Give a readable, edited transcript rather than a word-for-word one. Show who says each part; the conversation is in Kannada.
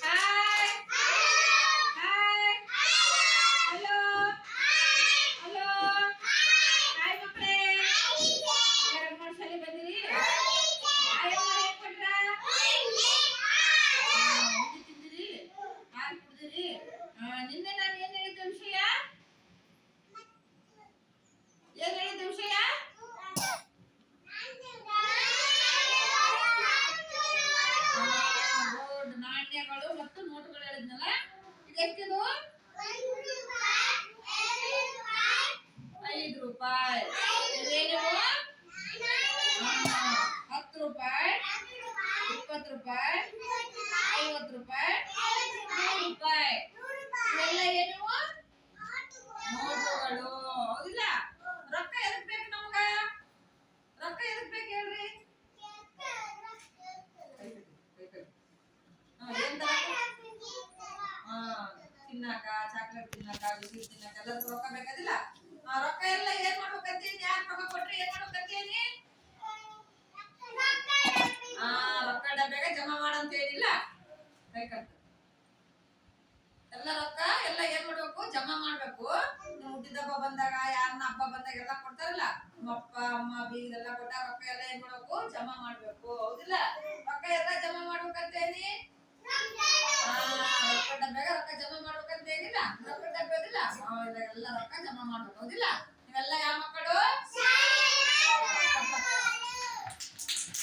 Speaker 1: hi hi hello hello hi ಮಕ್ಕಳೇ ಎರಡು ಮೂರು ಸಲ ಬಂದಿರಿ ಹಾಯ್ ಏನ್ ಕೊಟ್ರ ತಿಂದಿರಿ ಹಾಲು ಕುಡಿದಿರಿ ನಿನ್ನೆ ನಾನು ಏನ್ ಹೇಳಿದ್ದ ವಿಷಯ ನಾಣ್ಯಗಳು ಮತ್ತು ನೋಟುಗಳು ಹೇಳಿದ್ನಲ್ಲ ಇದೆಷ್ಟಿದು 5 ರೂಪಾಯಿ ಇವೇನು 10 ರೂಪಾಯಿ 20 ರೂಪಾಯಿ 50 ರೂಪಾಯಿ 100 ರೂಪಾಯಿ ಇವೆಲ್ಲ ಏನು ನೋಟುಗಳು ಹೌದಿಲ್ಲ ರೊಕ್ಕ ಎದಕ್ ಬೇಕು ನಮಗ ರೊಕ್ಕ ಎದಕ್ ಬೇಕು ಹೇಳ್ರಿ ತಿನ್ನಕ ಚಾಕ್ಲೇಟ್ ತಿನ್ನಕ ಬಿಸಿ ತಿನ್ನಕ ಎಲ್ಲದಕ್ಕೂ ರೊಕ್ಕ ಬೇಕಾದಿಲ್ಲ ರೊಕ್ಕ ಎಲ್ಲ ಏನ್ ಮಾಡ್ಬೇಕಂತೀನಿ ಯಾರು ರೊಕ್ಕ ಕೊಟ್ರಿ ಏನ್ ಮಾಡ್ಬೇಕಂತೀನಿ ರೊಕ್ಕ ಡಬ್ಯಾಗ ಜಮಾ ಮಾಡಂತ ಏನಿಲ್ಲ ಬೇಕಂತ ಎಲ್ಲ ರೊಕ್ಕ ಎಲ್ಲ ಏನ್ ಮಾಡ್ಬೇಕು ಜಮಾ ಮಾಡ್ಬೇಕು ಹುಟ್ಟಿದ ಹಬ್ಬ ಬಂದಾಗ ಯಾರನ್ನ ಹಬ್ಬ ಬಂದಾಗ ಎಲ್ಲ ಕೊಡ್ತಾರಲ್ಲ ನಮ್ಮ ಅಪ್ಪ ಅಮ್ಮ ಬೀಗೆಲ್ಲ ಕೊಟ್ಟಾಗ ರೊಕ್ಕ ಎಲ್ಲ ಏನ್ ಮಾಡ್ಬೇಕು ಜಮಾ ಮಾಡ್ಬೇಕು ಹೌದಿಲ್ಲ ರೊಕ್ಕ ಎಲ್ಲ ಜಮಾ ಮಾಡ್ಬೇಕಂತ ಏನಿ ರೊಕ್ಕ ಡಬ್ಯಾಗ ರೊಕ್ಕ ಜಮಾ ಮಾಡ್ಬೇಕಂತ ಏನಿಲ್ಲ ರೊಕ್ಕ ಡಬ್ಬೆ ಓದಿಲ್ಲ ಎಲ್ಲ ರೊಕ್ಕ ಜಮಾ ಮಾಡ್ಬೇಕು ಹೌದಿಲ್ಲ ನೀವೆಲ್ಲ ಯಾವ ಮಕ್ಕಳು